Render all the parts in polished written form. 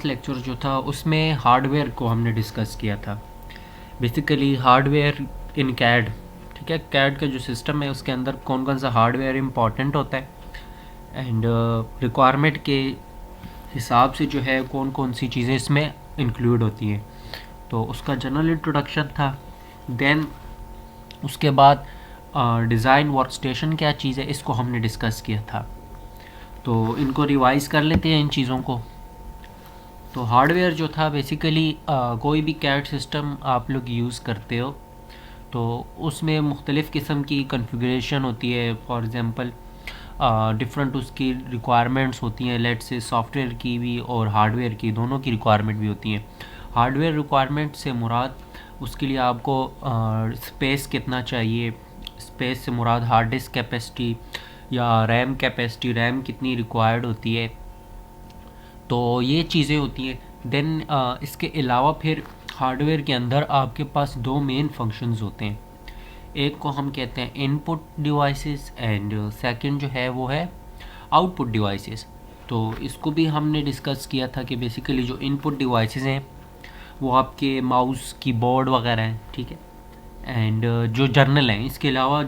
Lecture जो था उसमें हार्डवेयर को हमने डिस्कस किया था। बेसिकली हार्डवेयर इन कैड, ठीक है, कैड का जो सिस्टम है उसके अंदर कौन कौन सा हार्डवेयर इम्पॉर्टेंट होता है एंड रिक्वायरमेंट के हिसाब से जो है कौन कौन सी चीज़ें इसमें इंक्लूड होती हैं। तो उसका जनरल इंट्रोडक्शन था। देन उसके बाद डिज़ाइन वर्क स्टेशन क्या चीज़ है इसको हमने डिस्कस किया था। तो इनको रिवाइज कर लेते हैं इन चीज़ों को। तो हार्डवेयर जो था बेसिकली कोई भी कैड सिस्टम आप लोग यूज़ करते हो तो उसमें मुख्तलिफ़ किस्म की कन्फिगरेशन होती है। फॉर एग्ज़ाम्पल डिफरेंट उसकी रिक्वायरमेंट्स होती हैं, लेट से सॉफ्टवेयर की भी और हार्डवेयर की, दोनों की रिक्वायरमेंट भी होती हैं। हार्डवेयर रिक्वायरमेंट से मुराद उसके लिए आपको स्पेस कितना चाहिए, स्पेस से मुराद हार्ड डिस्क कैपेसिटी या रैम कैपेसिटी, रैम कितनी रिक्वायर्ड होती है। तो ये चीज़ें होती हैं। देन इसके अलावा फिर हार्डवेयर के अंदर आपके पास दो मेन फंक्शंस होते हैं। एक को हम कहते हैं इनपुट डिवाइसेस एंड सेकंड जो है वो है आउटपुट डिवाइसेस। तो इसको भी हमने डिस्कस किया था कि बेसिकली जो इनपुट डिवाइसेस हैं वो आपके माउस, कीबोर्ड वगैरह हैं, ठीक है। एंड जो जर्नल हैं, इसके अलावा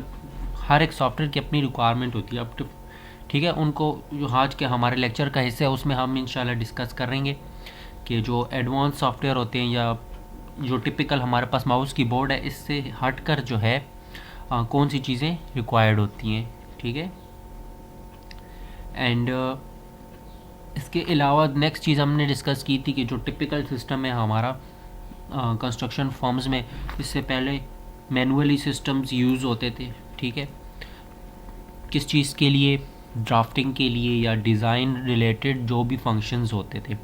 हर एक सॉफ्टवेयर की अपनी रिक्वायरमेंट होती है। अब तो ठीक है, उनको जो आज के हमारे लेक्चर का हिस्सा है उसमें हम इंशाल्लाह डिस्कस करेंगे कि जो एडवांस सॉफ्टवेयर होते हैं या जो टिपिकल हमारे पास माउस कीबोर्ड है इससे हटकर जो है कौन सी चीज़ें रिक्वायर्ड होती हैं, ठीक है। एंड इसके अलावा नेक्स्ट चीज़ हमने डिस्कस की थी कि जो टिपिकल सिस्टम है हमारा कंस्ट्रक्शन फर्म्स में, इससे पहले मैनुअली सिस्टम्स यूज़ होते थे, ठीक है। किस चीज़ के लिए? ड्राफ्टिंग के लिए या डिज़ाइन रिलेटेड जो भी फंक्शंस होते थे,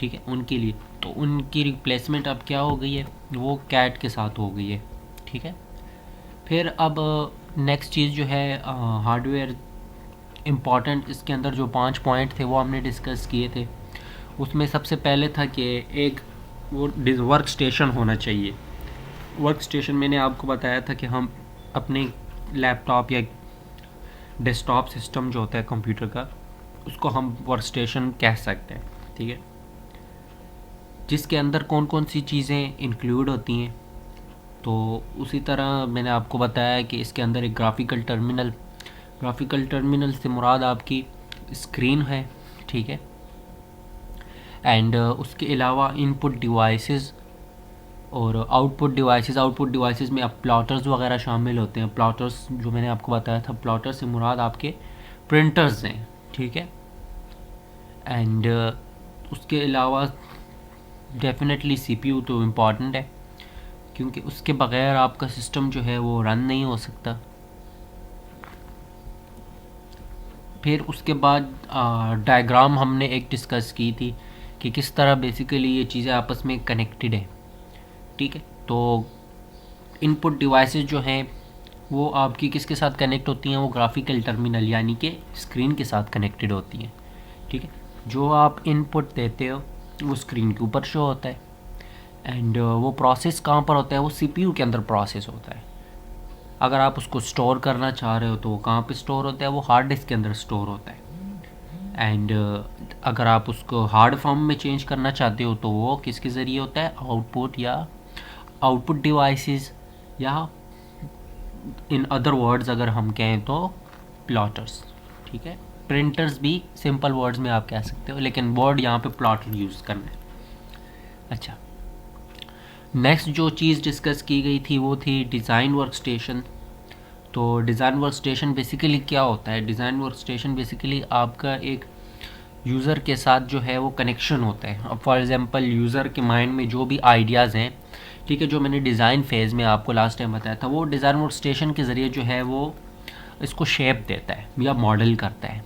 ठीक है, उनके लिए। तो उनकी रिप्लेसमेंट अब क्या हो गई है, वो कैट के साथ हो गई है, ठीक है। फिर अब नेक्स्ट चीज़ जो है हार्डवेयर इम्पॉर्टेंट, इसके अंदर जो 5 पॉइंट थे वो हमने डिस्कस किए थे। उसमें सबसे पहले था कि एक वो वर्क स्टेशन होना चाहिए। वर्क स्टेशन मैंने आपको बताया था कि हम अपने लैपटॉप या डेस्कटॉप सिस्टम जो होता है कंप्यूटर का, उसको हम वर्क स्टेशन कह सकते हैं, ठीक है, जिसके अंदर कौन कौन सी चीज़ें इंक्लूड होती हैं। तो उसी तरह मैंने आपको बताया कि इसके अंदर एक ग्राफिकल टर्मिनल से मुराद आपकी स्क्रीन है, ठीक है। एंड उसके अलावा इनपुट डिवाइसेस और आउटपुट डिवाइसेस में अब प्लॉटर्स वगैरह शामिल होते हैं। प्लॉटर्स जो मैंने आपको बताया था, प्लॉटर से मुराद आपके प्रिंटर्स हैं, ठीक है। एंड उसके अलावा डेफिनेटली सीपीयू तो इम्पॉर्टेंट है, क्योंकि उसके बगैर आपका सिस्टम जो है वो रन नहीं हो सकता। फिर उसके बाद डायग्राम हमने एक डिस्कस की थी कि किस तरह बेसिकली ये चीज़ें आपस में कनेक्टेड है, ठीक है। तो इनपुट डिवाइसेस जो हैं वो आपकी किसके साथ कनेक्ट होती हैं, वो ग्राफिकल टर्मिनल यानी कि स्क्रीन के साथ कनेक्टेड होती हैं, ठीक है। जो आप इनपुट देते हो वो स्क्रीन के ऊपर शो होता है एंड वो प्रोसेस कहाँ पर होता है, वो सीपीयू के अंदर प्रोसेस होता है। अगर आप उसको स्टोर करना चाह रहे हो तो वो कहाँ पे स्टोर होता है, वो हार्ड डिस्क के अंदर स्टोर होता है। एंड अगर आप उसको हार्ड फॉर्म में चेंज करना चाहते हो तो वो किसके ज़रिए होता है, आउटपुट डिवाइसेस, या इन अदर वर्ड्स अगर हम कहें तो प्लॉटर्स, ठीक है। प्रिंटर्स भी सिंपल वर्ड्स में आप कह सकते हो, लेकिन वर्ड यहाँ पे प्लॉटर यूज़ करना है। अच्छा, नेक्स्ट जो चीज़ डिस्कस की गई थी वो थी डिज़ाइन वर्क स्टेशन। तो डिज़ाइन वर्क स्टेशन बेसिकली क्या होता है? डिज़ाइन वर्क स्टेशन बेसिकली आपका एक यूज़र के साथ जो है वो कनेक्शन होता है। अब फॉर एग्ज़ाम्पल यूज़र के माइंड में जो भी आइडियाज़ हैं, ठीक है, जो मैंने डिज़ाइन फेज़ में आपको लास्ट टाइम बताया था, वो डिज़ाइन वर्क स्टेशन के ज़रिए जो है वो इसको शेप देता है या मॉडल करता है,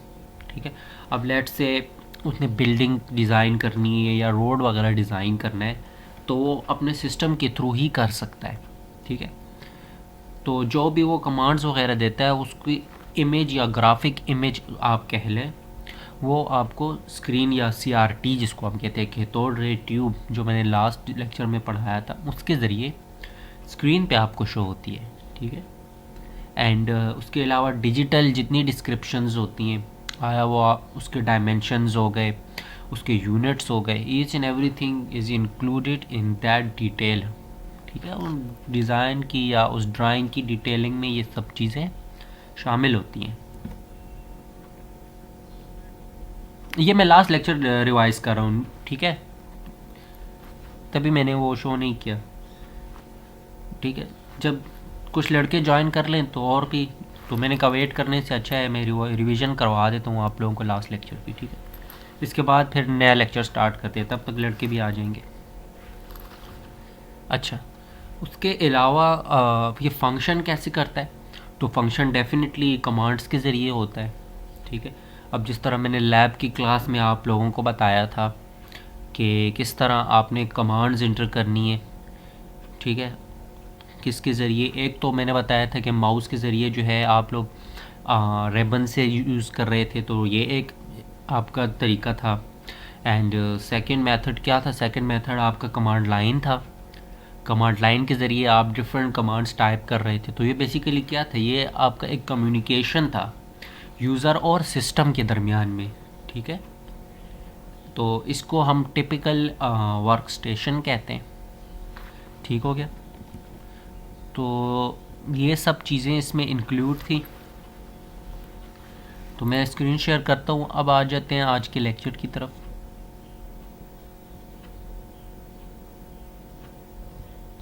ठीक है। अब लेट से उसने बिल्डिंग डिज़ाइन करनी है या रोड वगैरह डिज़ाइन करना है तो वो अपने सिस्टम के थ्रू ही कर सकता है, ठीक है। तो जो भी वो कमांड्स वगैरह देता है उसकी इमेज या ग्राफिक इमेज आप कह लें, वो आपको स्क्रीन या CRT जिसको हम कहते हैं, कैथोड रे ट्यूब, जो मैंने लास्ट लेक्चर में पढ़ाया था, उसके ज़रिए स्क्रीन पे आपको शो होती है, ठीक है। एंड उसके अलावा डिजिटल जितनी डिस्क्रिप्शंस होती हैं, आया वो उसके डायमेंशंस हो गए, उसके यूनिट्स हो गए, each and everything is included in that detail. ठीक है, उन डिज़ाइन की या उस ड्राइंग की डिटेलिंग में ये सब चीज़ें शामिल होती हैं। ये मैं लास्ट लेक्चर रिवाइज कर रहा हूँ, ठीक है, तभी मैंने वो शो नहीं किया। ठीक है, जब कुछ लड़के ज्वाइन कर लें तो और भी, तो मैंने कहा वेट करने से अच्छा है मैं रिवीजन करवा देता हूँ आप लोगों को लास्ट लेक्चर की। ठीक है, इसके बाद फिर नया लेक्चर स्टार्ट करते हैं, तब तक लड़के भी आ जाएंगे। अच्छा, उसके अलावा ये फंक्शन कैसे करता है, तो फंक्शन डेफिनेटली कमांड्स के ज़रिए होता है। ठीक है, अब जिस तरह मैंने लैब की क्लास में आप लोगों को बताया था कि किस तरह आपने कमांड्स इंटर करनी है। ठीक है, किसके ज़रिए, एक तो मैंने बताया था कि माउस के ज़रिए जो है आप लोग रेबन से यूज़ कर रहे थे, तो ये एक आपका तरीका था। एंड सेकंड मेथड क्या था, सेकंड मेथड आपका कमांड लाइन था। कमांड लाइन के ज़रिए आप डिफरेंट कमांड्स टाइप कर रहे थे। तो ये बेसिकली क्या था, ये आपका एक कम्युनिकेशन था यूज़र और सिस्टम के दरमियान में। ठीक है, तो इसको हम टिपिकल वर्क स्टेशन कहते हैं। ठीक हो गया, तो ये सब चीज़ें इसमें इंक्लूड थी। तो मैं स्क्रीन शेयर करता हूँ। अब आ जाते हैं आज के लेक्चर की तरफ।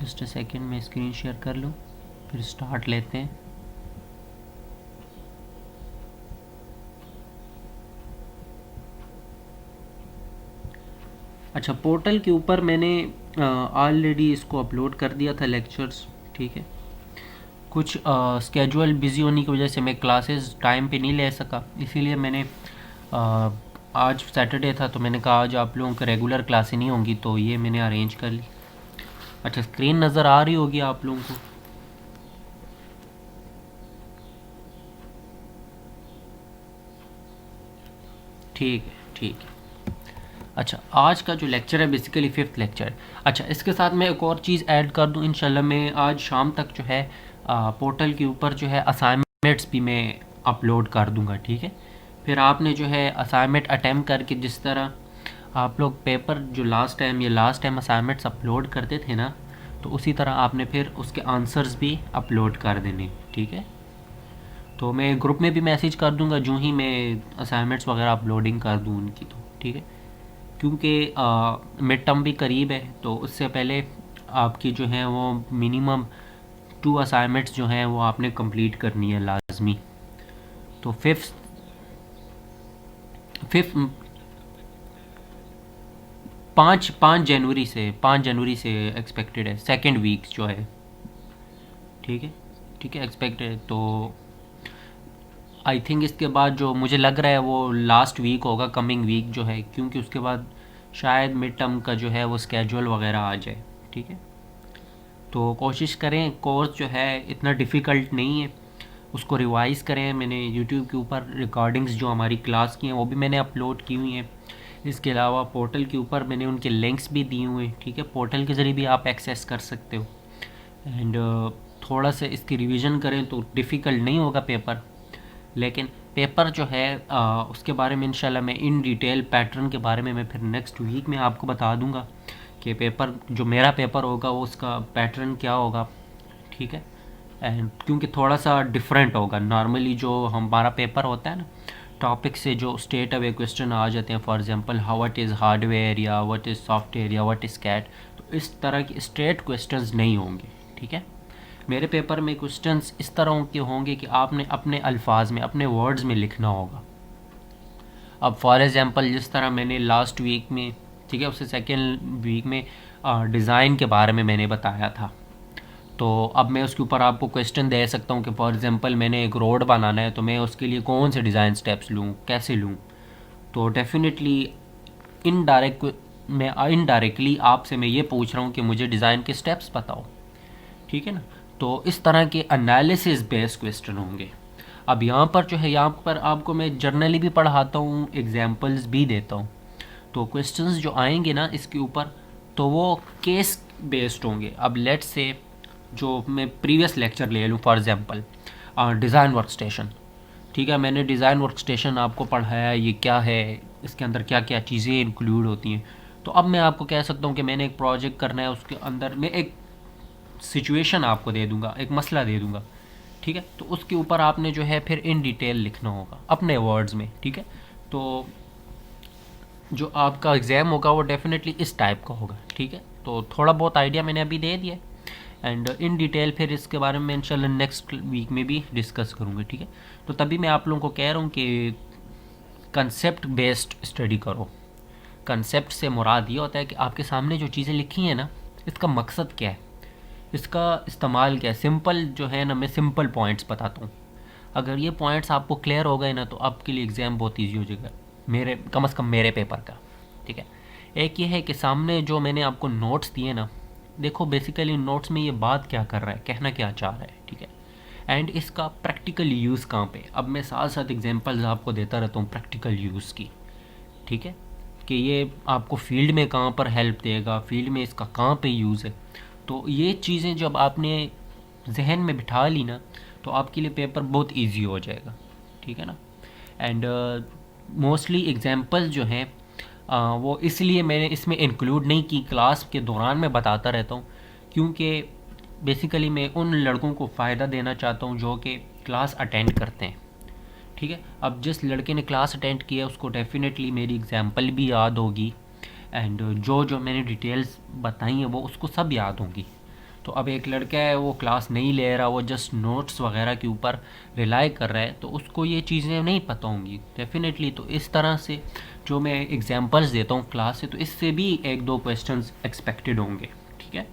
जस्ट अ सेकेंड, मैं स्क्रीन शेयर कर लूँ, फिर स्टार्ट लेते हैं। अच्छा, पोर्टल के ऊपर मैंने ऑलरेडी इसको अपलोड कर दिया था लेक्चर्स। ठीक है, कुछ स्केड्यूल बिज़ी होने की वजह से मैं क्लासेस टाइम पे नहीं ले सका, इसीलिए मैंने आज सैटरडे था तो मैंने कहा आज आप लोगों को रेगुलर क्लासें नहीं होंगी, तो ये मैंने अरेंज कर ली। अच्छा, स्क्रीन नज़र आ रही होगी आप लोगों को? ठीक है, ठीक है। अच्छा, आज का जो लेक्चर है बेसिकली 5th लेक्चर है। अच्छा, इसके साथ मैं एक और चीज़ ऐड कर दूं, इंशाल्लाह मैं आज शाम तक जो है पोर्टल के ऊपर जो है असाइनमेंट्स भी मैं अपलोड कर दूंगा। ठीक है, फिर आपने जो है असाइनमेंट अटैम्प्ट करके, जिस तरह आप लोग पेपर जो लास्ट टाइम असाइनमेंट्स अपलोड करते थे ना, तो उसी तरह आपने फिर उसके आंसर्स भी अपलोड कर देने। ठीक है, तो मैं ग्रुप में भी मैसेज कर दूंगा जो ही मैं असाइनमेंट्स वगैरह अपलोडिंग कर दूँ उनकी। तो ठीक है, क्योंकि मिड टर्म भी करीब है, तो उससे पहले आपकी जो है वो मिनिमम 2 असाइनमेंट्स जो हैं वो आपने कंप्लीट करनी है लाजमी। तो फिफ्थ फिफ्थ 5 जनवरी से एक्सपेक्टेड है, सेकेंड वीक जो है। ठीक है, ठीक है, एक्सपेक्टेड है। तो आई थिंक इसके बाद जो मुझे लग रहा है वो लास्ट वीक होगा, कमिंग वीक जो है, क्योंकि उसके बाद शायद मिड टर्म का जो है वो स्केड्यूल वगैरह आ जाए। ठीक है, तो कोशिश करें, कोर्स जो है इतना डिफ़िकल्ट नहीं है, उसको रिवाइज़ करें। मैंने यूट्यूब के ऊपर रिकॉर्डिंग्स जो हमारी क्लास की हैं वो भी मैंने अपलोड की हुई हैं। इसके अलावा पोर्टल के ऊपर मैंने उनके लिंक्स भी दिए हुए हैं। ठीक है, पोर्टल के ज़रिए भी आप एक्सेस कर सकते हो। एंड थोड़ा सा इसकी रिवीजन करें तो डिफ़िकल्ट नहीं होगा पेपर, लेकिन पेपर जो है उसके बारे में इंशाल्लाह मैं इन डिटेल पैटर्न के बारे में मैं फिर नेक्स्ट वीक में आपको बता दूंगा कि पेपर जो मेरा पेपर होगा वो उसका पैटर्न क्या होगा। ठीक है, एंड क्योंकि थोड़ा सा डिफरेंट होगा, नॉर्मली जो हमारा पेपर होता है ना, टॉपिक से जो स्टेट अवे क्वेश्चन आ जाते हैं, for example what is hardware या व्हाट इज़ सॉफ्टवेयर या व्हाट इज़ कैट, तो इस तरह के स्ट्रेट क्वेश्चंस नहीं होंगे। ठीक है, मेरे पेपर में क्वेश्चंस इस तरह के होंगे कि आपने अपने अल्फाज में, अपने वर्ड्स में लिखना होगा। अब फॉर एग्जांपल जिस तरह मैंने लास्ट वीक में, ठीक है, उससे सेकेंड वीक में डिज़ाइन के बारे में मैंने बताया था, तो अब मैं उसके ऊपर आपको क्वेश्चन दे सकता हूँ कि फॉर एग्जांपल मैंने एक रोड बनाना है, तो मैं उसके लिए कौन से डिज़ाइन स्टेप्स लूँ, कैसे लूँ। तो डेफिनेटली इनडायरेक्टली आपसे मैं ये पूछ रहा हूँ कि मुझे डिज़ाइन के स्टेप्स बताओ। ठीक है ना, तो इस तरह के एनालिसिस बेस्ड क्वेश्चन होंगे। अब यहाँ पर जो है, यहाँ पर आपको मैं जर्नली भी पढ़ाता हूँ, एग्जाम्पल्स भी देता हूँ। तो क्वेश्चंस जो आएंगे ना इसके ऊपर, तो वो केस बेस्ड होंगे। अब लेट्स से जो मैं प्रीवियस लेक्चर ले लूँ, for example design work station. ठीक है, मैंने डिज़ाइन वर्क स्टेशन आपको पढ़ाया, ये क्या है, इसके अंदर क्या क्या चीज़ें इंक्लूड होती हैं। तो अब मैं आपको कह सकता हूँ कि मैंने एक प्रोजेक्ट करना है, उसके अंदर मैं एक सिचुएशन आपको दे दूँगा, एक मसला दे दूँगा, ठीक है। तो उसके ऊपर आपने जो है फिर इन डिटेल लिखना होगा अपने वर्ड्स में, ठीक है। तो जो आपका एग्ज़ाम होगा वो डेफिनेटली इस टाइप का होगा, ठीक है। तो थोड़ा बहुत आइडिया मैंने अभी दे दिया एंड इन डिटेल फिर इसके बारे में इंशाल्लाह नेक्स्ट वीक में भी डिस्कस करूँगा, ठीक है। तो तभी मैं आप लोगों को कह रहा हूँ कि कंसेप्ट बेस्ड स्टडी करो। कंसेप्ट से मुराद ये होता है कि आपके सामने जो चीज़ें लिखी हैं ना, इसका मकसद क्या है, इसका इस्तेमाल क्या है। सिंपल जो है ना, मैं सिंपल पॉइंट्स बताता हूँ। अगर ये पॉइंट्स आपको क्लियर हो गए ना तो आपके लिए एग्ज़ाम बहुत ईजी हो जाएगा, मेरे कम से कम मेरे पेपर का, ठीक है। एक ये है कि सामने जो मैंने आपको नोट्स दिए ना, देखो बेसिकली नोट्स में ये बात क्या कर रहा है, कहना क्या चाह रहा है, ठीक है। एंड इसका प्रैक्टिकल यूज़ कहाँ पे। अब मैं साथ साथ एग्जांपल्स आपको देता रहता हूँ प्रैक्टिकल यूज़ की, ठीक है, कि ये आपको फील्ड में कहाँ पर हेल्प देगा, फील्ड में इसका कहाँ पे यूज़ है। तो ये चीज़ें जब आपने जहन में बिठा ली ना तो आपके लिए पेपर बहुत इजी हो जाएगा, ठीक है ना। एंड मोस्टली एग्जांपल जो हैं वो इसलिए मैंने इसमें इंक्लूड नहीं की, क्लास के दौरान मैं बताता रहता हूँ, क्योंकि बेसिकली मैं उन लड़कों को फ़ायदा देना चाहता हूँ जो कि क्लास अटेंड करते हैं, ठीक है। अब जिस लड़के ने क्लास अटेंड किया उसको डेफिनेटली मेरी एग्जांपल भी याद होगी एंड जो जो मैंने डिटेल्स बताई हैं वो उसको सब याद होंगी। तो अब एक लड़का है वो क्लास नहीं ले रहा, वो जस्ट नोट्स वगैरह के ऊपर रिलाई कर रहा है, तो उसको ये चीज़ें नहीं पता होंगी डेफिनेटली। तो इस तरह से जो मैं एग्जांपल्स देता हूँ क्लास से, तो इससे भी एक दो क्वेश्चंस एक्सपेक्टेड होंगे, ठीक है।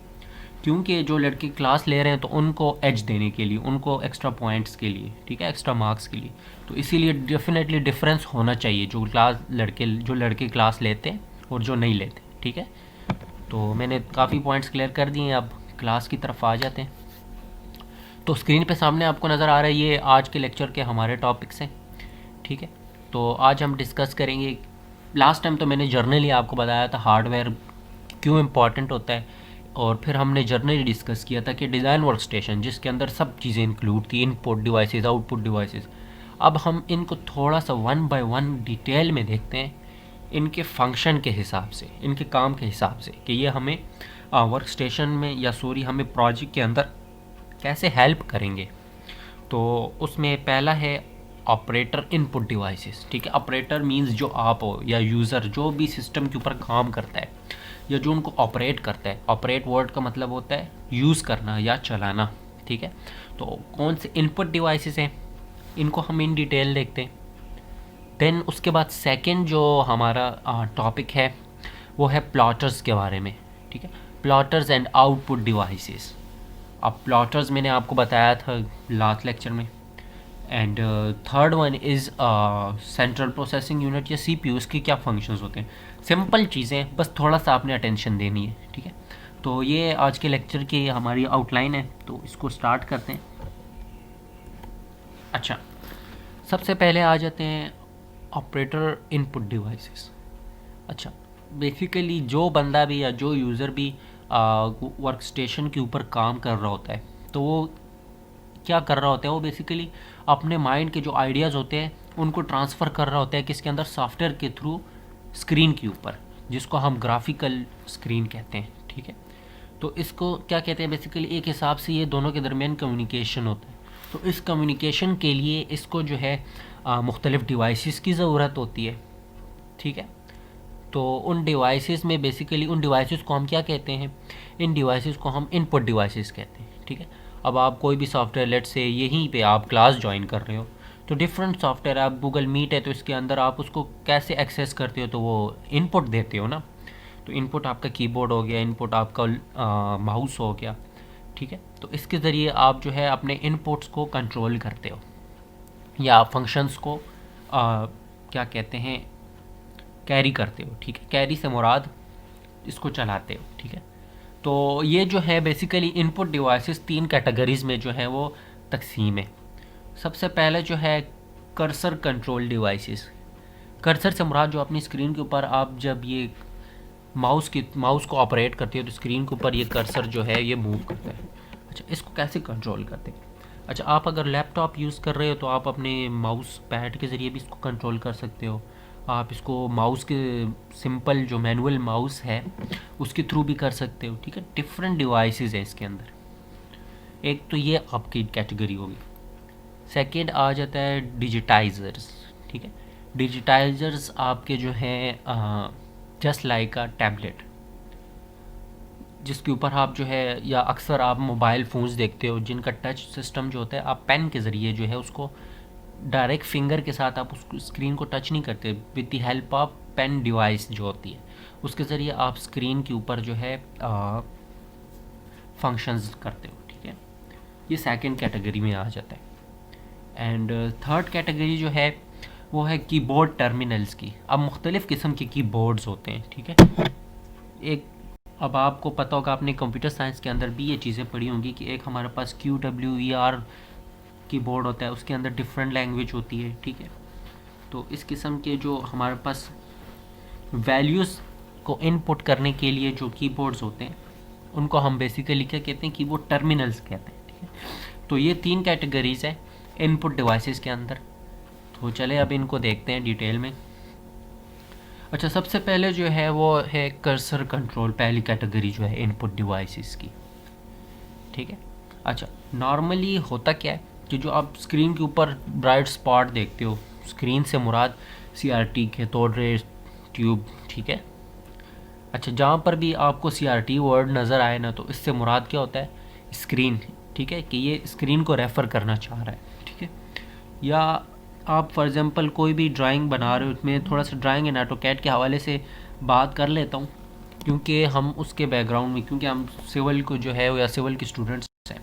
क्योंकि जो लड़के क्लास ले रहे हैं तो उनको एज देने के लिए, उनको एक्स्ट्रा पॉइंट्स के लिए, ठीक है, एक्स्ट्रा मार्क्स के लिए, तो इसीलिए डेफिनेटली डिफरेंस होना चाहिए जो लड़के क्लास लेते हैं और जो नहीं लेते, ठीक है। तो मैंने काफ़ी पॉइंट्स क्लियर कर दिए हैं, अब क्लास की तरफ आ जाते हैं। तो स्क्रीन पे सामने आपको नज़र आ रहा है ये आज के लेक्चर के हमारे टॉपिक्स हैं, ठीक है। तो आज हम डिस्कस करेंगे, लास्ट टाइम तो मैंने जर्नली आपको बताया था हार्डवेयर क्यों इम्पॉर्टेंट होता है, और फिर हमने जर्नली डिस्कस किया था कि डिज़ाइन वर्क स्टेशन जिसके अंदर सब चीज़ें इंक्लूड थी, इनपुट डिवाइसेस, आउटपुट डिवाइसेस। अब हम इनको थोड़ा सा वन बाय वन डिटेल में देखते हैं, इनके फंक्शन के हिसाब से, इनके काम के हिसाब से, कि ये हमें वर्क स्टेशन में या सॉरी हमें प्रोजेक्ट के अंदर कैसे हेल्प करेंगे। तो उसमें पहला है ऑपरेटर इनपुट डिवाइसेस, ठीक है। ऑपरेटर मींस जो आप हो या यूज़र जो भी सिस्टम के ऊपर काम करता है या जो उनको ऑपरेट करता है। ऑपरेट वर्ड का मतलब होता है यूज़ करना या चलाना, ठीक है। तो कौन से इनपुट डिवाइसेस हैं इनको हम इन डिटेल देखते हैं। देन उसके बाद सेकंड जो हमारा टॉपिक है वो है प्लॉटर्स के बारे में, ठीक है। Plotters and output devices. अब प्लॉटर्स मैंने आपको बताया था लास्ट लेक्चर में। And third one is central processing unit या सीपीयू, इसके क्या फंक्शंस होते हैं। सिंपल चीज़ें, बस थोड़ा सा आपने अटेंशन देनी है, ठीक है। तो ये आज के लेक्चर की हमारी आउटलाइन है, तो इसको स्टार्ट करते हैं। अच्छा, सबसे पहले आ जाते हैं ऑपरेटर इनपुट डिवाइसेस। अच्छा, बेसिकली जो बंदा भी या जो यूज़र भी वर्क स्टेशन के ऊपर काम कर रहा होता है तो वो क्या कर रहा होता है, वो बेसिकली अपने माइंड के जो आइडियाज़ होते हैं उनको ट्रांसफ़र कर रहा होता है किसके अंदर, सॉफ्टवेयर के थ्रू स्क्रीन के ऊपर, जिसको हम ग्राफिकल स्क्रीन कहते हैं, ठीक है। तो इसको क्या कहते हैं, बेसिकली एक हिसाब से ये दोनों के दरमियान कम्युनिकेशन होता है। तो इस कम्युनिकेशन के लिए इसको जो है मुख्तलिफ़ डिवाइसेस की ज़रूरत होती है, ठीक है। तो उन डिवाइसेस में बेसिकली उन डिवाइसेस को हम क्या कहते हैं, इन डिवाइसेस को हम इनपुट डिवाइसेस कहते हैं, ठीक है। अब आप कोई भी सॉफ्टवेयर, लेट से यहीं पे आप क्लास ज्वाइन कर रहे हो तो डिफरेंट सॉफ्टवेयर, आप गूगल मीट है तो इसके अंदर आप उसको कैसे एक्सेस करते हो, तो वो इनपुट देते हो ना। तो इनपुट आपका कीबोर्ड हो गया, इनपुट आपका माउस हो गया, ठीक है। तो इसके ज़रिए आप जो है अपने इनपुट्स को कंट्रोल करते हो या फंक्शंस को क्या कहते हैं, कैरी करते हो, ठीक है। कैरी से मुराद इसको चलाते हो, ठीक है। तो ये जो है बेसिकली इनपुट डिवाइसेस तीन कैटेगरीज में जो है वो तकसीम है। सबसे पहले जो है कर्सर कंट्रोल डिवाइसेस। कर्सर से मुराद जो अपनी स्क्रीन के ऊपर आप जब ये माउस को ऑपरेट करते हो तो स्क्रीन के ऊपर ये कर्सर जो है ये मूव करता है। अच्छा, इसको कैसे कंट्रोल करते हैं। अच्छा, आप अगर लैपटॉप यूज़ कर रहे हो तो आप अपने माउस पैड के ज़रिए भी इसको कंट्रोल कर सकते हो। आप इसको माउस के सिंपल जो मैनुअल माउस है उसके थ्रू भी कर सकते हो, ठीक है। डिफरेंट डिवाइसेस है इसके अंदर। एक तो ये आपकी कैटेगरी होगी। सेकंड आ जाता है डिजिटाइजर्स, ठीक है। डिजिटाइजर्स आपके जो हैं जस्ट लाइक अ टैबलेट, जिसके ऊपर आप जो है, या अक्सर आप मोबाइल फ़ोन्स देखते हो जिनका टच सिस्टम जो होता है, आप पेन के ज़रिए जो है उसको डायरेक्ट फिंगर के साथ आप उस स्क्रीन को टच नहीं करते, with the help of pen device जो होती है उसके ज़रिए आप स्क्रीन के ऊपर जो है फंक्शंस करते हो, ठीक है। ये सेकंड कैटेगरी में आ जाता है। एंड थर्ड कैटेगरी जो है वो है कीबोर्ड टर्मिनल्स की। अब मुख्तलिफ़ किस्म के कीबोर्ड्स होते हैं, ठीक है। एक, अब आपको पता होगा, आपने कंप्यूटर साइंस के अंदर भी ये चीज़ें पढ़ी होंगी कि एक हमारे पास QWER कीबोर्ड होता है, उसके अंदर डिफरेंट लैंग्वेज होती है, ठीक है। तो इस किस्म के जो हमारे पास वैल्यूज़ को इनपुट करने के लिए जो कीबोर्ड्स होते हैं उनको हम बेसिकली क्या कहते हैं, कीबोर्ड टर्मिनल्स कहते हैं, ठीक है। तो ये तीन कैटेगरीज है इनपुट डिवाइसेस के अंदर। तो चले अब इनको देखते हैं डिटेल में। अच्छा, सबसे पहले जो है वो है कर्सर कंट्रोल, पहली कैटेगरी जो है इनपुट डिवाइसेस की, ठीक है। अच्छा, नॉर्मली होता क्या है कि जो आप स्क्रीन के ऊपर ब्राइट स्पॉट देखते हो, स्क्रीन से मुराद CRT के तोड़े ट्यूब, ठीक है। अच्छा, जहाँ पर भी आपको CRT वर्ड नज़र आए ना, तो इससे मुराद क्या होता है, स्क्रीन, ठीक है, कि ये स्क्रीन को रेफ़र करना चाह रहा है, ठीक है। या आप फॉर एग्ज़ाम्पल कोई भी ड्राइंग बना रहे हो, उसमें थोड़ा सा ड्राइंग एंड ऑटोकैड के हवाले से बात कर लेता हूँ, क्योंकि हम उसके बैकग्राउंड में, क्योंकि हम सिविल को जो है या सिविल के स्टूडेंट्स हैं,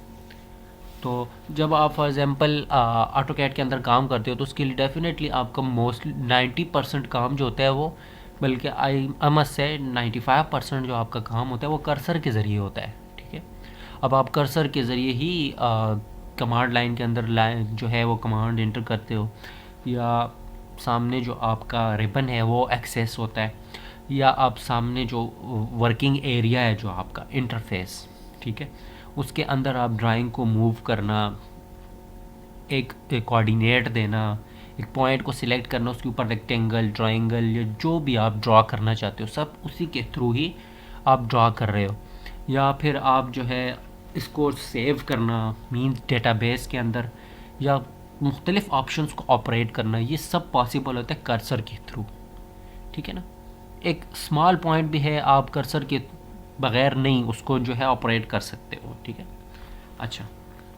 तो जब आप फॉर एग्ज़ाम्पल ऑटोकैड के अंदर काम करते हो तो उसके लिए डेफिनेटली आपका मोस्टली 90% काम जो होता है वो, बल्कि आई मस्ट से 95% जो आपका काम होता है वो कर्सर के ज़रिए होता है, ठीक है। अब आप कर्सर के ज़रिए ही कमांड लाइन के अंदर लाइन जो है वो कमांड इंटर करते हो, या सामने जो आपका रिबन है वो एक्सेस होता है, या आप सामने जो वर्किंग एरिया है जो आपका इंटरफेस, ठीक है, उसके अंदर आप ड्राइंग को मूव करना, एक कोऑर्डिनेट देना, एक पॉइंट को सिलेक्ट करना, उसके ऊपर रेक्टेंगल, ट्रायंगल या जो भी आप ड्रा करना चाहते हो सब उसी के थ्रू ही आप ड्रा कर रहे हो। या फिर आप जो है इसको सेव करना मीन्स डेटाबेस के अंदर, या मुख्तलिफ़ ऑप्शंस को ऑपरेट करना, ये सब पॉसिबल होता है कर्सर के थ्रू, ठीक है ना। एक स्मॉल पॉइंट भी है, आप कर्सर के बग़ैर नहीं उसको जो है ऑपरेट कर सकते हो, ठीक है। अच्छा,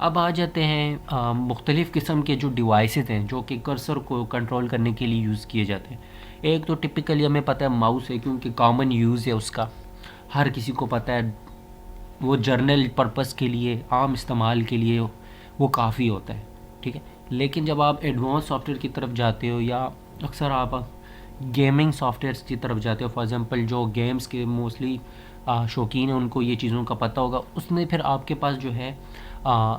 अब आ जाते हैं मुख्तलिफ़ किस्म के जो डिवाइसेस हैं जो कि कर्सर को कंट्रोल करने के लिए यूज़ किए जाते हैं। एक तो टिपिकली हमें पता है माउस है, क्योंकि कॉमन यूज़ है उसका, हर किसी को पता है, वो जर्नल पर्पस के लिए, आम इस्तेमाल के लिए वो काफ़ी होता है, ठीक है। लेकिन जब आप एडवांस सॉफ्टवेयर की तरफ जाते हो, या अक्सर आप गेमिंग सॉफ्टवेयर की तरफ जाते हो, फॉर एग्ज़ाम्पल जो गेम्स के मोस्टली शौकीन है उनको ये चीज़ों का पता होगा, उसमें फिर आपके पास जो है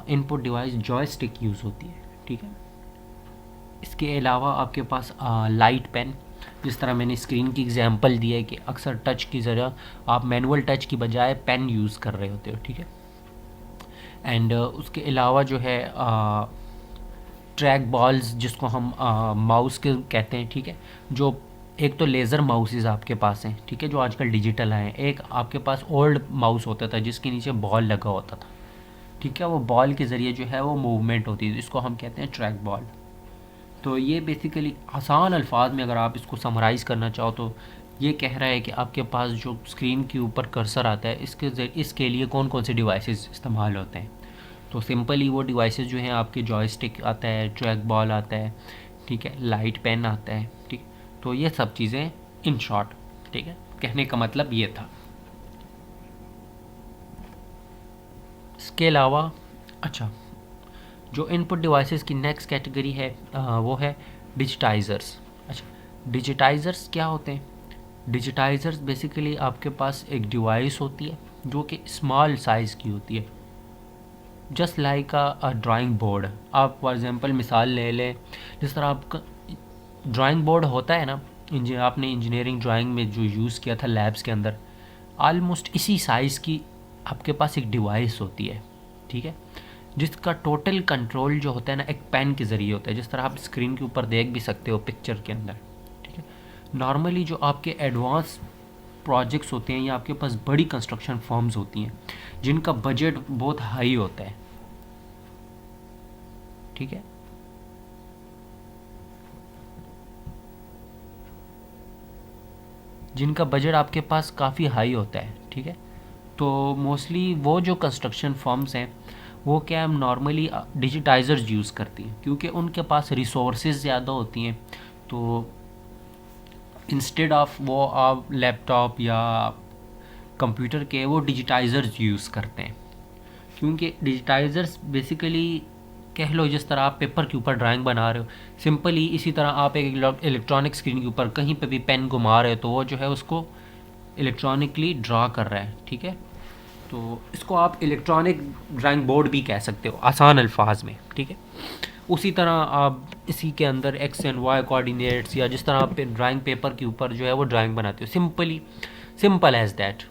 इनपुट डिवाइस जॉयस्टिक यूज़ होती है, ठीक है। इसके अलावा आपके पास लाइट पेन, जिस तरह मैंने स्क्रीन की एग्जांपल दी है कि अक्सर टच की ज़रिए आप मैनुअल टच की बजाय पेन यूज़ कर रहे होते हो, ठीक है। एंड उसके अलावा जो है ट्रैक बॉल्स, जिसको हम माउस के कहते हैं, ठीक है, जो एक तो लेज़र माउसेस आपके पास हैं, ठीक है, जो आजकल डिजिटल आए हैं। एक आपके पास ओल्ड माउस होता था जिसके नीचे बॉल लगा होता था, ठीक है, वो बॉल के ज़रिए जो है वो मूवमेंट होती है, इसको हम कहते हैं ट्रैक बॉल। तो ये बेसिकली आसान अल्फाज में अगर आप इसको समराइज़ करना चाहो तो ये कह रहा है कि आपके पास जो स्क्रीन के ऊपर कर्सर आता है इसके लिए कौन कौन से डिवाइसेस इस्तेमाल होते हैं। तो सिंपली वो डिवाइसेस जो हैं आपके जॉयस्टिक आता है, ट्रैक बॉल आता है, ठीक है, लाइट पेन आता है, ठीक। तो ये सब चीज़ें इन शॉर्ट, ठीक है, कहने का मतलब ये था। इसके अलावा अच्छा, जो इनपुट डिवाइसेस की नेक्स्ट कैटेगरी है वो है डिजिटाइज़र्स। अच्छा, डिजिटाइज़र्स क्या होते हैं? डिजिटाइज़र्स बेसिकली आपके पास एक डिवाइस होती है जो कि स्मॉल साइज़ की होती है, जस्ट लाइक अ ड्राइंग बोर्ड। आप फॉर एग्ज़ाम्पल मिसाल ले लें, जिस तरह आपका ड्राइंग बोर्ड होता है ना, आपने इंजीनियरिंग ड्राइंग में जो यूज़ किया था लैब्स के अंदर, आलमोस्ट इसी साइज़ की आपके पास एक डिवाइस होती है, ठीक है, जिसका टोटल कंट्रोल जो होता है ना एक पेन के ज़रिए होता है, जिस तरह आप स्क्रीन के ऊपर देख भी सकते हो पिक्चर के अंदर, ठीक है। नॉर्मली जो आपके एडवांस प्रोजेक्ट्स होते हैं या आपके पास बड़ी कंस्ट्रक्शन फर्म्स होती हैं जिनका बजट बहुत हाई होता है, ठीक है, जिनका बजट आपके पास काफ़ी हाई होता है, ठीक है, तो मोस्टली वो जो कंस्ट्रक्शन फर्म्स हैं वो क्या हम नॉर्मली डिजिटाइजर्स यूज़ करती हैं क्योंकि उनके पास रिसोर्सेज ज़्यादा होती हैं। तो इंस्टेड ऑफ वो आप लैपटॉप या कंप्यूटर के वो डिजिटाइजर्स यूज़ करते हैं क्योंकि डिजिटाइजर्स बेसिकली कह लो जिस तरह आप पेपर के ऊपर ड्राइंग बना रहे हो, सिंपली इसी तरह आप एक इलेक्ट्रॉनिक स्क्रीन के ऊपर कहीं पे भी पेन घुमा रहे हो तो वो जो है उसको इलेक्ट्रॉनिकली ड्रा कर रहा है, ठीक है, तो इसको आप इलेक्ट्रॉनिक ड्राइंग बोर्ड भी कह सकते हो आसान अल्फाज में, ठीक है। उसी तरह आप इसी के अंदर एक्स एंड वाई कोऑर्डिनेट्स या जिस तरह आप ड्राइंग पेपर के ऊपर जो है वो ड्राइंग बनाते हो, सिंपल एज दैट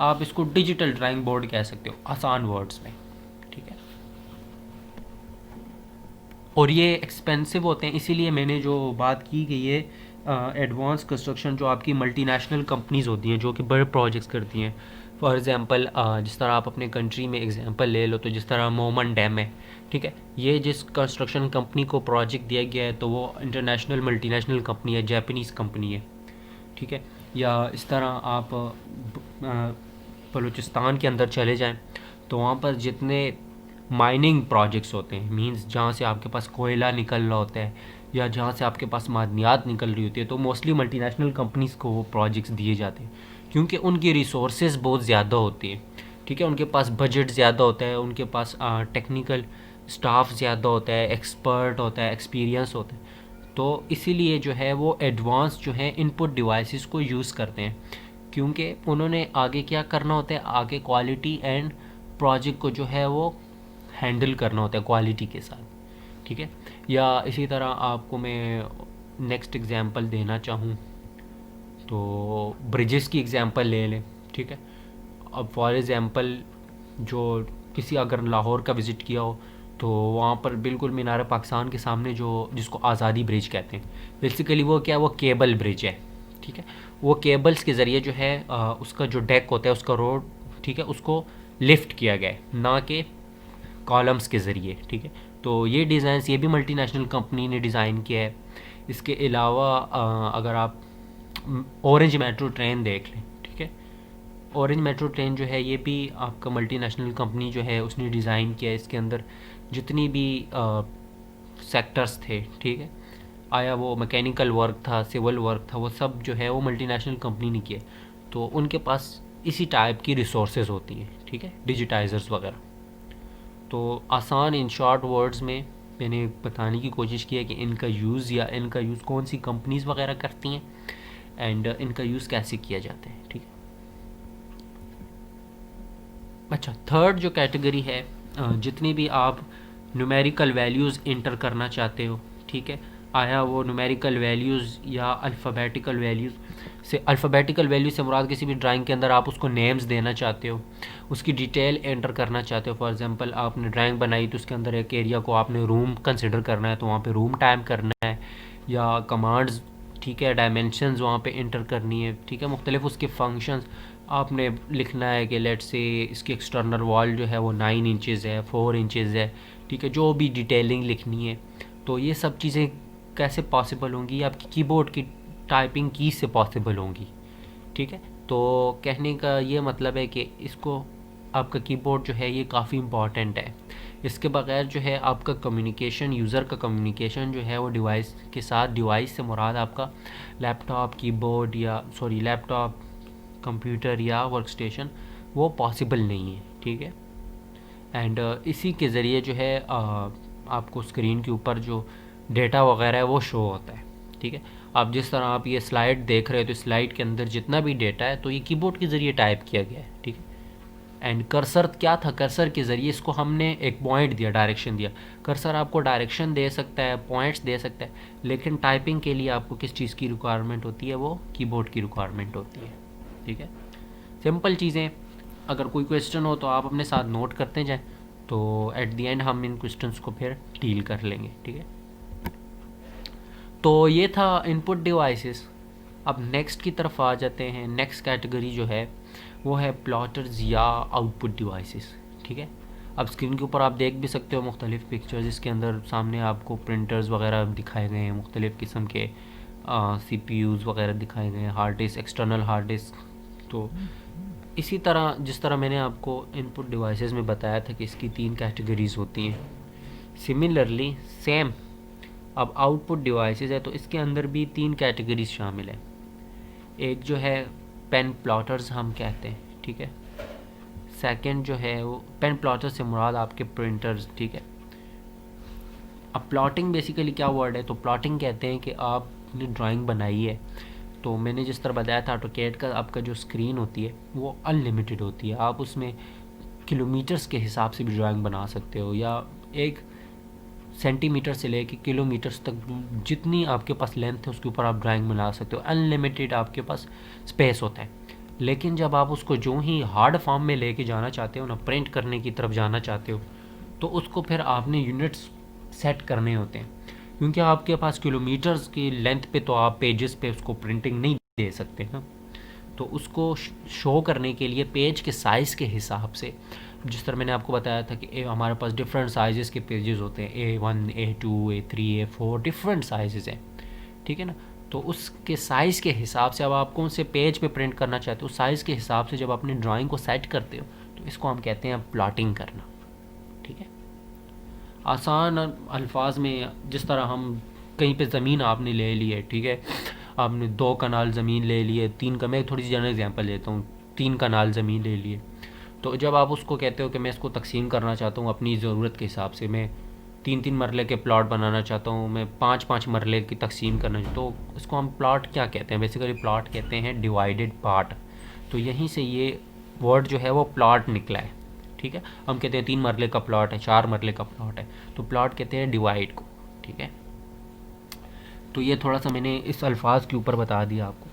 आप इसको डिजिटल ड्राइंग बोर्ड कह सकते हो आसान वर्ड्स में, ठीक है। और ये एक्सपेंसिव होते हैं, इसीलिए मैंने जो बात की कि ये एडवांस कंस्ट्रक्शन जो आपकी मल्टीनेशनल कंपनीज़ होती हैं जो कि बड़े प्रोजेक्ट्स करती हैं, फॉर एग्ज़ाम्पल जिस तरह आप अपने कंट्री में एग्जांपल ले लो तो जिस तरह मोमन डैम है, ठीक है, ये जिस कंस्ट्रक्शन कंपनी को प्रोजेक्ट दिया गया है तो वो इंटरनेशनल मल्टीनेशनल कंपनी है, जापानीज़ कंपनी है, ठीक है। या इस तरह आप बलूचिस्तान के अंदर चले जाएं तो वहाँ पर जितने माइनिंग प्रोजेक्ट्स होते हैं, मींस जहाँ से आपके पास कोयला निकल रहा होता है या जहाँ से आपके पास मादनियात निकल रही होती है, तो मोस्टली मल्टीनेशनल कंपनीज़ को वो प्रोजेक्ट्स दिए जाते हैं क्योंकि उनकी रिसोर्सेज बहुत ज़्यादा होती है, ठीक है, उनके पास बजट ज़्यादा होता है, उनके पास टेक्निकल स्टाफ ज़्यादा होता है, एक्सपर्ट होता है, एक्सपीरियंस होता है, तो इसीलिए जो है वो एडवांस जो है इनपुट डिवाइसेस को यूज़ करते हैं क्योंकि उन्होंने आगे क्या करना होता है, आगे क्वालिटी एंड प्रोजेक्ट को जो है वो हैंडल करना होता है क्वालिटी के साथ, ठीक है। या इसी तरह आपको मैं नेक्स्ट एग्जांपल देना चाहूँ तो ब्रिजेस की एग्जांपल ले लें, ठीक है। अब फॉर एग्जांपल जो किसी अगर लाहौर का विज़िट किया हो तो वहाँ पर बिल्कुल मीनार पाकिस्तान के सामने जो जिसको आज़ादी ब्रिज कहते हैं, बेसिकली वो क्या, वो केबल ब्रिज है, ठीक है। वो केबल्स के ज़रिए जो है उसका जो डेक होता है उसका रोड, ठीक है, उसको लिफ्ट किया गया है ना कि कॉलम्स के ज़रिए, ठीक है। तो ये डिज़ाइंस ये भी मल्टीनेशनल कंपनी ने डिज़ाइन किया है। इसके अलावा अगर आप ऑरेंज मेट्रो ट्रेन देख लें, ठीक है, ऑरेंज मेट्रो ट्रेन जो है ये भी आपका मल्टीनेशनल कंपनी जो है उसने डिज़ाइन किया है। इसके अंदर जितनी भी सेक्टर्स थे, ठीक है, आया वो मैकेनिकल वर्क था, सिविल वर्क था, वो सब जो है वो मल्टीनेशनल कंपनी ने किया, तो उनके पास इसी टाइप की रिसोर्सेज होती हैं, ठीक है, डिजिटाइजर्स वगैरह। तो आसान इन शॉर्ट वर्ड्स में मैंने बताने की कोशिश की है कि इनका यूज़ या इनका यूज़ कौन सी कंपनीज़ वगैरह करती हैं एंड इनका यूज़ कैसे किया जाता है, ठीक है। अच्छा, थर्ड जो कैटेगरी है, जितनी भी आप न्यूमेरिकल वैल्यूज़ इंटर करना चाहते हो, ठीक है, आया वो न्यूमेरिकल वैल्यूज़ या अल्फ़ाबेटिकल वैल्यूज़ अल्फ़ाबेटिकल वैल्यू से मुराद किसी भी ड्राइंग के अंदर आप उसको नेम्स देना चाहते हो, उसकी डिटेल एंटर करना चाहते हो। फॉर एग्जांपल आपने ड्राइंग बनाई तो उसके अंदर एक एरिया को आपने रूम कंसिडर करना है तो वहाँ पे रूम टाइम करना है, या कमांड्स, ठीक है, डायमेंशंस वहाँ पे इंटर करनी है, ठीक है, मुख्तलिफ उसके फंक्शंस आपने लिखना है कि लेट से इसकी एक्सटर्नल वॉल जो है वो 9 इंचज़ है, 4 इंचज़ है, ठीक है, जो भी डिटेलिंग लिखनी है। तो ये सब चीज़ें कैसे पॉसिबल होंगी, आपकी कीबोर्ड की टाइपिंग की से पॉसिबल होंगी, ठीक है। तो कहने का ये मतलब है कि इसको आपका कीबोर्ड जो है ये काफ़ी इम्पॉर्टेंट है। इसके बगैर जो है आपका कम्युनिकेशन, यूज़र का कम्युनिकेशन जो है वो डिवाइस के साथ, डिवाइस से मुराद आपका लैपटॉप कीबोर्ड या लैपटॉप कंप्यूटर या वर्क स्टेशन, वो पॉसिबल नहीं है, ठीक है। एंड इसी के ज़रिए जो है आपको स्क्रीन के ऊपर जो डेटा वगैरह है वो शो होता है, ठीक है। आप जिस तरह आप ये स्लाइड देख रहे हो तो स्लाइड के अंदर जितना भी डेटा है तो ये कीबोर्ड के ज़रिए टाइप किया गया है, ठीक है। एंड कर्सर क्या था, कर्सर के ज़रिए इसको हमने एक पॉइंट दिया, डायरेक्शन दिया। कर्सर आपको डायरेक्शन दे सकता है, पॉइंट्स दे सकता है, लेकिन टाइपिंग के लिए आपको किस चीज़ की रिक्वायरमेंट होती है, वो कीबोर्ड की रिक्वायरमेंट होती है, ठीक है। सिंपल चीज़ें, अगर कोई क्वेश्चन हो तो आप अपने साथ नोट करते जाएं, तो एट द एंड हम इन क्वेश्चंस को फिर डील कर लेंगे, ठीक है। तो ये था इनपुट डिवाइसेस। अब नेक्स्ट की तरफ आ जाते हैं। नेक्स्ट कैटेगरी जो है वो है प्लॉटर्स या आउटपुट डिवाइसेस, ठीक है। अब स्क्रीन के ऊपर आप देख भी सकते हो मुख्तलिफ़ पिक्चर्स, इसके अंदर सामने आपको प्रिंटर्स वगैरह दिखाए गए हैं, मुख्तलिफ़ किस्म के CPUs वगैरह दिखाए गए हैं, hard disk, external hard disk. तो इसी तरह जिस तरह मैंने आपको इनपुट डिवाइसेस में बताया था कि इसकी 3 कैटेगरीज़ होती हैं, सिमिलरली सेम अब आउटपुट डिवाइसेस है तो इसके अंदर भी 3 कैटेगरीज शामिल है। एक जो है पेन प्लॉटर्स हम कहते हैं, ठीक है। सेकंड जो है वो पेन प्लॉटर से मुराद आपके प्रिंटर्स, ठीक है। अब प्लॉटिंग बेसिकली क्या वर्ड है, तो प्लॉटिंग कहते हैं कि आपने ड्राइंग बनाई है, तो मैंने जिस तरह बताया था ऑटोकैड का आपका जो स्क्रीन होती है वो अनलिमिटेड होती है। आप उसमें किलोमीटर्स के हिसाब से भी ड्राइंग बना सकते हो, या एक सेंटीमीटर से लेके किलोमीटर्स तक जितनी आपके पास लेंथ है उसके ऊपर आप ड्राइंग बना सकते हो। अनलिमिटेड आपके पास स्पेस होता है। लेकिन जब आप उसको जो ही हार्ड फॉर्म में लेके जाना चाहते हो ना, प्रिंट करने की तरफ जाना चाहते हो, तो उसको फिर आपने यूनिट्स सेट करने होते हैं, क्योंकि आपके पास किलोमीटर्स की लेंथ पे तो आप पेजेस पे उसको प्रिंटिंग नहीं दे सकते ना। तो उसको शो करने के लिए पेज के साइज़ के हिसाब से, जिस तरह मैंने आपको बताया था कि हमारे पास डिफरेंट साइज़ के पेजेस होते हैं, A1 A2 A3 A4 different size हैं, ठीक है ना। तो उसके साइज़ के हिसाब से अब आप कौन से पेज पे प्रिंट करना चाहते हो, साइज़ के हिसाब से जब अपनी ड्राइंग को सेट करते हो तो इसको हम कहते हैं प्लॉटिंग करना, ठीक है। आसान अल्फाज में जिस तरह हम कहीं पे ज़मीन आपने ले ली है, ठीक है, आपने 2 कनाल ज़मीन ले लिए, 3 का, मैं थोड़ी सी जनरल एग्जांपल देता हूँ, 3 कनाल ज़मीन ले लिए, तो जब आप उसको कहते हो कि मैं इसको तकसीम करना चाहता हूँ अपनी ज़रूरत के हिसाब से, मैं 3-3 मरले के प्लॉट बनाना चाहता हूँ, मैं 5-5 मरले की तकसीम करना चाहता हूँ, तो इसको हम प्लॉट क्या कहते हैं, बेसिकली प्लॉट कहते हैं डिवाइडेड पार्ट। तो यहीं से ये वर्ड जो है वो प्लॉट निकला है, ठीक है। हम कहते हैं 3 मरले का प्लॉट है, 4 मरले का प्लॉट है, तो प्लॉट कहते हैं डिवाइड को, ठीक है। तो ये थोड़ा सा मैंने इस अल्फाज के ऊपर बता दिया आपको।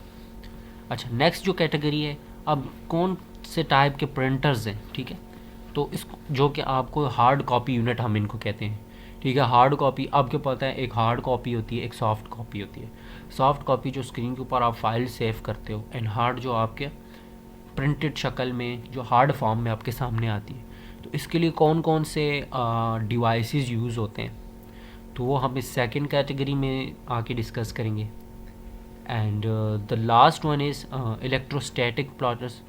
अच्छा, नेक्स्ट जो कैटेगरी है, अब कौन से टाइप के प्रिंटर्स हैं, ठीक है। तो इसको जो कि आपको हार्ड कॉपी यूनिट हम इनको कहते हैं, ठीक है। हार्ड कॉपी आपको पता है, एक हार्ड कॉपी होती है, एक सॉफ्ट कॉपी होती है। सॉफ्ट कॉपी जो स्क्रीन के ऊपर आप फाइल सेव करते हो, एंड हार्ड जो आपके प्रिंटेड शक्ल में जो हार्ड फॉर्म में आपके सामने आती है। तो इसके लिए कौन कौन से डिवाइसेस यूज़ होते हैं, तो वो हम इस सेकंड कैटेगरी में आके डिस्कस करेंगे। And the last one is electrostatic plotters,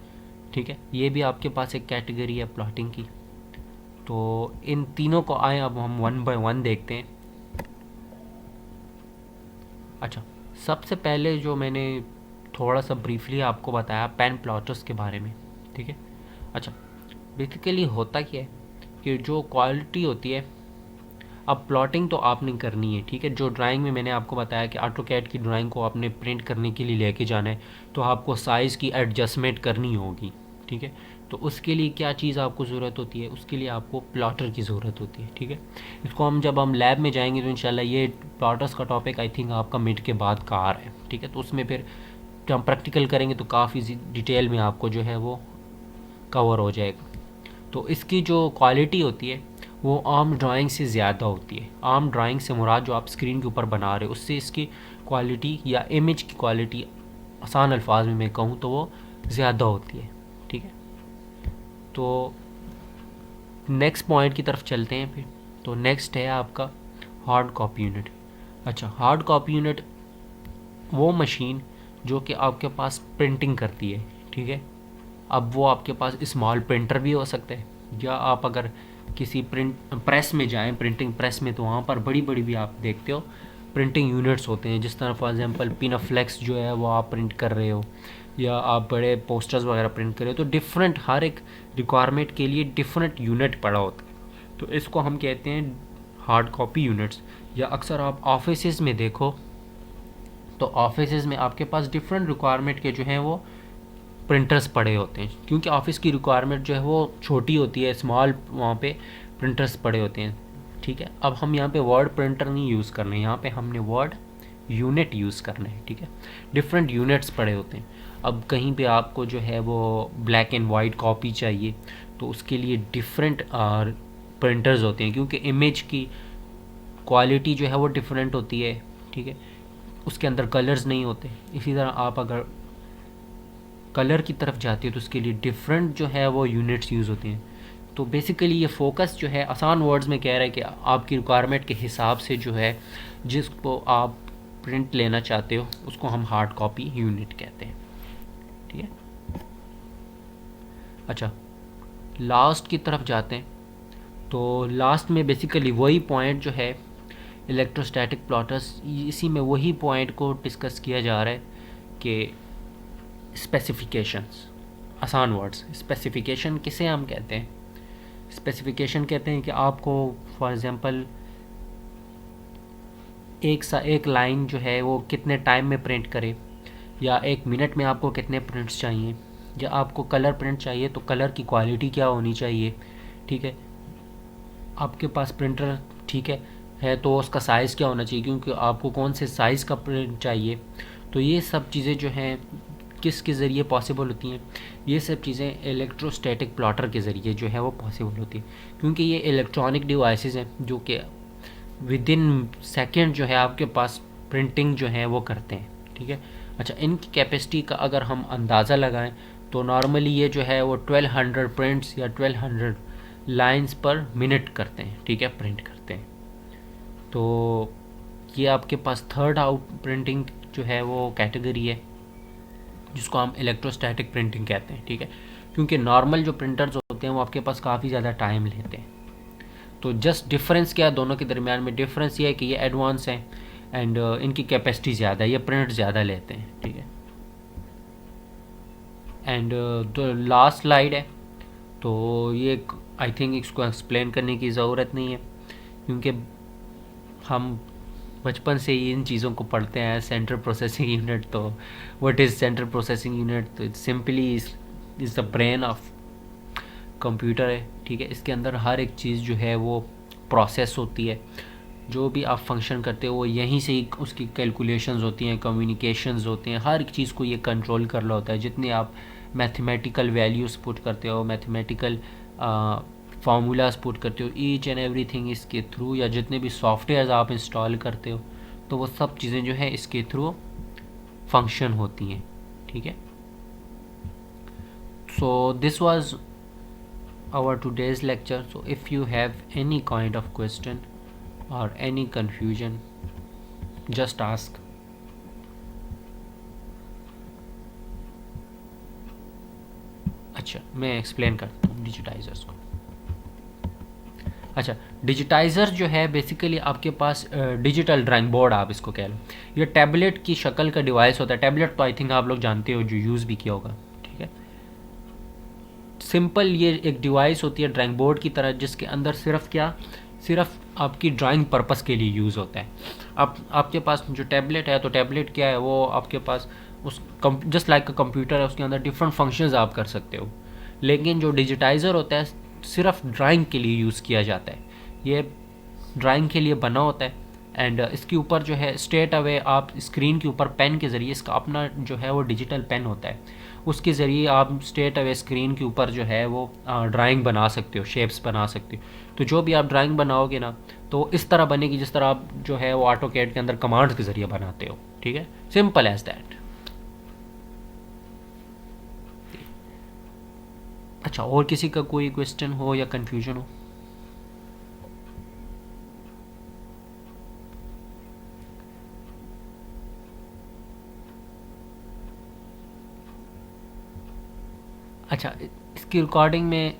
ठीक है। ये भी आपके पास एक कैटेगरी है प्लॉटिंग की। तो इन तीनों को आए अब हम 1 बाय 1 देखते हैं। अच्छा, सबसे पहले जो मैंने थोड़ा सा ब्रीफली आपको बताया पेन प्लॉटर्स के बारे में, ठीक है। अच्छा, बेसिकली होता क्या है कि जो क्वालिटी होती है, अब प्लॉटिंग तो आपने करनी है, ठीक है। जो ड्राइंग में मैंने आपको बताया कि ऑटोकैड की ड्राइंग को आपने प्रिंट करने के लिए लेके जाना है, तो आपको साइज़ की एडजस्टमेंट करनी होगी, ठीक है। तो उसके लिए क्या चीज़ आपको ज़रूरत होती है, उसके लिए आपको प्लॉटर की ज़रूरत होती है, ठीक है। इसको हम जब हम लैब में जाएंगे तो इंशाल्लाह ये प्लॉटर्स का टॉपिक आई थिंक आपका मिड के बाद का आ रहा है, ठीक है। तो उसमें फिर जब हम प्रैक्टिकल करेंगे तो काफ़ी डिटेल में आपको जो है वो कवर हो जाएगा। तो इसकी जो क्वालिटी होती है वो आम ड्राइंग से ज़्यादा होती है। आम ड्राइंग से मुराद जो आप स्क्रीन के ऊपर बना रहे हो उससे इसकी क्वालिटी या इमेज की क्वालिटी, आसान अल्फाज में मैं कहूँ तो वो ज़्यादा होती है, ठीक है। तो नेक्स्ट पॉइंट की तरफ चलते हैं फिर। तो नेक्स्ट है आपका हार्ड कॉपी यूनिट। अच्छा, हार्ड कॉपी यूनिट वो मशीन जो कि आपके पास प्रिंटिंग करती है, ठीक है। अब वो आपके पास स्मॉल प्रिंटर भी हो सकता है, या आप अगर किसी प्रेस में जाएं, प्रिंटिंग प्रेस में, तो वहाँ पर बड़ी बड़ी भी आप देखते हो प्रिंटिंग यूनिट्स होते हैं, जिस तरह फॉर एग्जांपल पिनाफ्लेक्स जो है वो आप प्रिंट कर रहे हो, या आप बड़े पोस्टर्स वगैरह प्रिंट कर रहे हो, तो डिफरेंट हर एक रिक्वायरमेंट के लिए डिफरेंट यूनिट पड़ा होता है। तो इसको हम कहते हैं हार्ड कॉपी यूनिट्स। या अक्सर आप ऑफिस में देखो तो ऑफिस में आपके पास डिफरेंट रिक्वायरमेंट के जो हैं वो प्रिंटर्स पड़े होते हैं, क्योंकि ऑफिस की रिक्वायरमेंट जो है वो छोटी होती है, स्मॉल, वहाँ पे प्रिंटर्स पड़े होते हैं, ठीक है। अब हम यहाँ पे वर्ड प्रिंटर नहीं यूज़ करना है, यहाँ पे हमने वर्ड यूनिट यूज़ करना है, ठीक है। डिफरेंट यूनिट्स पड़े होते हैं। अब कहीं पे आपको जो है वो ब्लैक एंड वाइट कॉपी चाहिए, तो उसके लिए डिफरेंट प्रिंटर्स होते हैं, क्योंकि इमेज की क्वालिटी जो है वो डिफरेंट होती है, ठीक है। उसके अंदर कलर्स नहीं होते। इसी तरह आप अगर कलर की तरफ जाती है तो उसके लिए डिफरेंट जो है वो यूनिट्स यूज़ होती हैं। तो बेसिकली ये फोकस जो है आसान वर्ड्स में कह रहा है कि आपकी रिक्वायरमेंट के हिसाब से जो है जिसको आप प्रिंट लेना चाहते हो उसको हम हार्ड कॉपी यूनिट कहते हैं। ठीक है। अच्छा, लास्ट की तरफ जाते हैं। तो लास्ट में बेसिकली वही पॉइंट जो है इलेक्ट्रोस्टैटिक प्लॉटर्स, इसी में वही पॉइंट को डिस्कस किया जा रहा है कि स्पेसिफिकेशंस। आसान वर्ड्स, स्पेसिफिकेशन किसे हम कहते हैं? स्पेसिफिकेशन कहते हैं कि आपको फॉर एग्ज़ाम्पल एक लाइन जो है वो कितने टाइम में प्रिंट करे, या एक मिनट में आपको कितने प्रिंट्स चाहिए, या आपको कलर प्रिंट चाहिए तो कलर की क्वालिटी क्या होनी चाहिए। ठीक है, आपके पास प्रिंटर ठीक है तो उसका साइज़ क्या होना चाहिए, क्योंकि आपको कौन से साइज़ का प्रिंट चाहिए। तो ये सब चीज़ें जो हैं किसके ज़रिए पॉसिबल होती हैं? ये सब चीज़ें इलेक्ट्रोस्टैटिक प्लॉटर के ज़रिए जो है वो पॉसिबल होती है, क्योंकि ये इलेक्ट्रॉनिक डिवाइसेस हैं जो कि विद इन सेकेंड जो है आपके पास प्रिंटिंग जो है वो करते हैं। ठीक है। अच्छा, इनकी कैपेसिटी का अगर हम अंदाज़ा लगाएं तो नॉर्मली ये जो है वो 1200 प्रिंट्स या 1200 लाइंस पर मिनट करते हैं। ठीक है, प्रिंट करते हैं। तो ये आपके पास थर्ड आउट प्रिंटिंग जो है वो कैटेगरी है जिसको हम इलेक्ट्रोस्टैटिक प्रिंटिंग कहते हैं। ठीक है, क्योंकि नॉर्मल जो प्रिंटर्स होते हैं वो आपके पास काफ़ी ज़्यादा टाइम लेते हैं। तो जस्ट डिफरेंस क्या है दोनों के दरमियान में? डिफरेंस ये है कि ये एडवांस हैं एंड इनकी कैपेसिटी ज़्यादा है, ये प्रिंट ज़्यादा लेते हैं। ठीक है। एंड तो लास्ट स्लाइड है, तो ये आई थिंक इसको एक्सप्लेन करने की ज़रूरत नहीं है, क्योंकि हम बचपन से ही इन चीज़ों को पढ़ते हैं। सेंट्रल प्रोसेसिंग यूनिट, तो what is central processing unit? तो it's simply is the brain of computer है। ठीक है, इसके अंदर हर एक चीज़ जो है वो प्रोसेस होती है। जो भी आप फंक्शन करते हो वो यहीं से ही उसकी कैलकुलेशंस होती हैं, कम्युनिकेशंस होते हैं, हर एक चीज़ को ये कंट्रोल कर रहा होता है। जितने आप मैथमेटिकल वैल्यूज़ पुट करते हो, मैथमेटिकल फार्मूलाज पुट करते हो, ईच एंड एवरीथिंग इसके थ्रू, या जितने भी सॉफ्टवेयर्स आप इंस्टॉल करते हो तो वो सब चीज़ें जो है इसके थ्रू फंक्शन होती हैं। ठीक है। So this was our today's lecture. So if you have any kind of question or any confusion, just ask. अच्छा, मैं एक्सप्लेन करता हूँ डिजिटाइजर्स को। अच्छा, डिजिटाइज़र जो है बेसिकली आपके पास डिजिटल ड्राइंग बोर्ड आप इसको कह लो। ये टैबलेट की शक्ल का डिवाइस होता है। टैबलेट तो आई थिंक आप लोग जानते हो, जो यूज़ भी किया होगा। ठीक है, सिंपल ये एक डिवाइस होती है ड्राइंग बोर्ड की तरह, जिसके अंदर सिर्फ आपकी ड्राइंग पर्पस के लिए यूज़ होता है। अब आपके पास जो टैबलेट है, तो टैबलेट क्या है, वो आपके पास उस जस्ट लाइक अ कंप्यूटर है, उसके अंदर डिफरेंट फंक्शंस आप कर सकते हो। लेकिन जो डिजिटाइज़र होता है सिर्फ ड्राइंग के लिए यूज़ किया जाता है। ये ड्राइंग के लिए बना होता है एंड इसके ऊपर जो है स्ट्रेट अवे आप स्क्रीन के ऊपर पेन के ज़रिए, इसका अपना जो है वो डिजिटल पेन होता है, उसके ज़रिए आप स्ट्रेट अवे स्क्रीन के ऊपर जो है वो ड्राइंग बना सकते हो, शेप्स बना सकते हो। तो जो भी आप ड्राइंग बनाओगे ना तो इस तरह बनेगी जिस तरह आप जो है वो ऑटो कैड के अंदर कमांड्स के ज़रिए बनाते हो। ठीक है, सिंपल एज दैट। अच्छा, और किसी का कोई क्वेश्चन हो या कन्फ्यूजन हो? अच्छा, इसकी रिकॉर्डिंग में